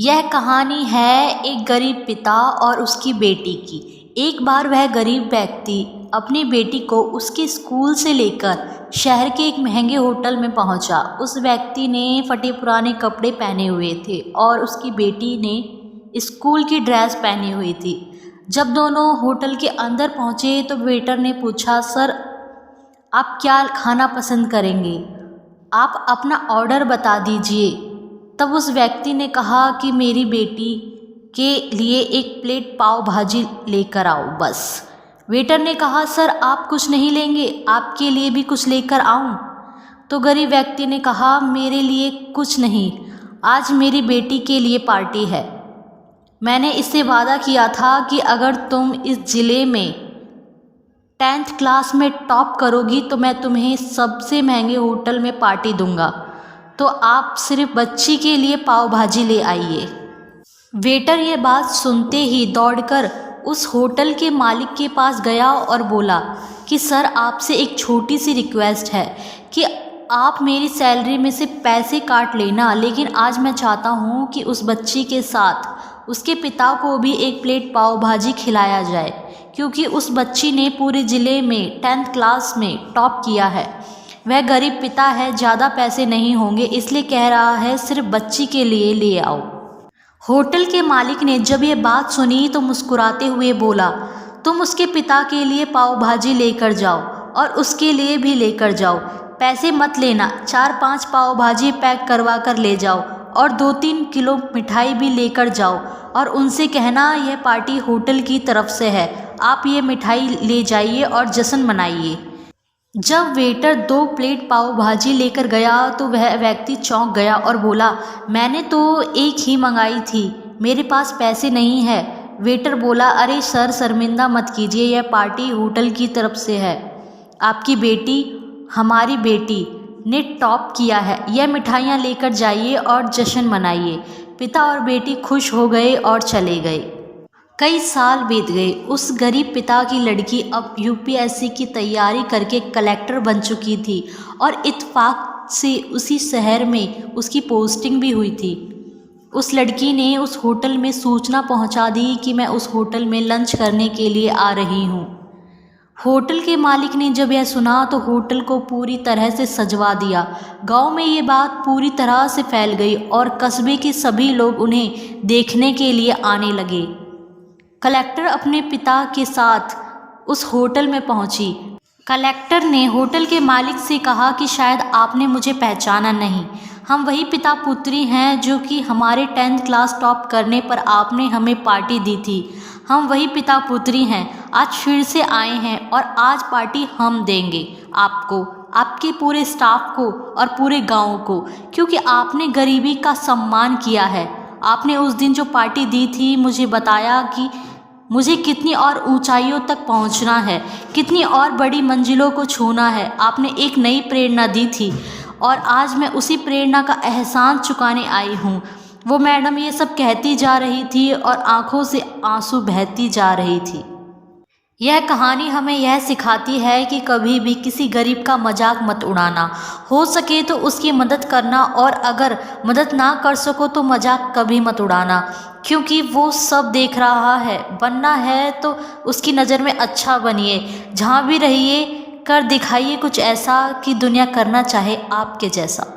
यह कहानी है एक गरीब पिता और उसकी बेटी की। एक बार वह गरीब व्यक्ति अपनी बेटी को उसके स्कूल से लेकर शहर के एक महंगे होटल में पहुंचा। उस व्यक्ति ने फटे पुराने कपड़े पहने हुए थे और उसकी बेटी ने स्कूल की ड्रेस पहनी हुई थी। जब दोनों होटल के अंदर पहुंचे तो वेटर ने पूछा, सर आप क्या खाना पसंद करेंगे? आप अपना ऑर्डर बता दीजिए। तब उस व्यक्ति ने कहा कि मेरी बेटी के लिए एक प्लेट पाव भाजी लेकर आओ बस। वेटर ने कहा, सर आप कुछ नहीं लेंगे, आपके लिए भी कुछ लेकर आऊं? तो गरीब व्यक्ति ने कहा, मेरे लिए कुछ नहीं, आज मेरी बेटी के लिए पार्टी है। मैंने इससे वादा किया था कि अगर तुम इस ज़िले में 10th क्लास में टॉप करोगी तो मैं तुम्हें सबसे महंगे होटल में पार्टी दूंगा, तो आप सिर्फ बच्ची के लिए पाव भाजी ले आइए। वेटर ये बात सुनते ही दौड़कर उस होटल के मालिक के पास गया और बोला कि सर आपसे एक छोटी सी रिक्वेस्ट है कि आप मेरी सैलरी में से पैसे काट लेना, लेकिन आज मैं चाहता हूँ कि उस बच्ची के साथ उसके पिता को भी एक प्लेट पाव भाजी खिलाया जाए, क्योंकि उस बच्ची ने पूरे ज़िले में 10th क्लास में टॉप किया है। वह गरीब पिता है, ज़्यादा पैसे नहीं होंगे, इसलिए कह रहा है सिर्फ बच्ची के लिए ले आओ। होटल के मालिक ने जब ये बात सुनी तो मुस्कुराते हुए बोला, तुम उसके पिता के लिए पाव भाजी लेकर जाओ और उसके लिए भी लेकर जाओ, पैसे मत लेना, 4-5 पाव भाजी पैक करवा कर ले जाओ और 2-3 किलो मिठाई भी लेकर जाओ और उनसे कहना यह पार्टी होटल की तरफ से है, आप ये मिठाई ले जाइए और जश्न मनाइए। जब वेटर 2 प्लेट पाव भाजी लेकर गया तो वह व्यक्ति चौंक गया और बोला, मैंने तो एक ही मंगाई थी, मेरे पास पैसे नहीं है। वेटर बोला, अरे सर शर्मिंदा मत कीजिए, यह पार्टी होटल की तरफ से है, आपकी बेटी हमारी बेटी ने टॉप किया है, यह मिठाइयाँ लेकर जाइए और जश्न मनाइए। पिता और बेटी खुश हो गए और चले गए। कई साल बीत गए। उस गरीब पिता की लड़की अब यूपीएससी की तैयारी करके कलेक्टर बन चुकी थी और इत्तेफाक से उसी शहर में उसकी पोस्टिंग भी हुई थी। उस लड़की ने उस होटल में सूचना पहुंचा दी कि मैं उस होटल में लंच करने के लिए आ रही हूं। होटल के मालिक ने जब यह सुना तो होटल को पूरी तरह से सजवा दिया। गांव में ये बात पूरी तरह से फैल गई और कस्बे के सभी लोग उन्हें देखने के लिए आने लगे। कलेक्टर अपने पिता के साथ उस होटल में पहुंची। कलेक्टर ने होटल के मालिक से कहा कि शायद आपने मुझे पहचाना नहीं, हम वही पिता पुत्री हैं जो कि हमारे 10th क्लास टॉप करने पर आपने हमें पार्टी दी थी। हम वही पिता पुत्री हैं, आज फिर से आए हैं और आज पार्टी हम देंगे आपको, आपके पूरे स्टाफ को और पूरे गांव को, क्योंकि आपने गरीबी का सम्मान किया है। आपने उस दिन जो पार्टी दी थी मुझे बताया कि मुझे कितनी और ऊंचाइयों तक पहुंचना है, कितनी और बड़ी मंजिलों को छूना है। आपने एक नई प्रेरणा दी थी और आज मैं उसी प्रेरणा का एहसान चुकाने आई हूँ। वो मैडम ये सब कहती जा रही थी और आंखों से आंसू बहती जा रही थी। यह कहानी हमें यह सिखाती है कि कभी भी किसी गरीब का मजाक मत उड़ाना, हो सके तो उसकी मदद करना और अगर मदद ना कर सको तो मजाक कभी मत उड़ाना, क्योंकि वो सब देख रहा है। बनना है तो उसकी नज़र में अच्छा बनिए, जहाँ भी रहिए कर दिखाइए कुछ ऐसा कि दुनिया करना चाहे आपके जैसा।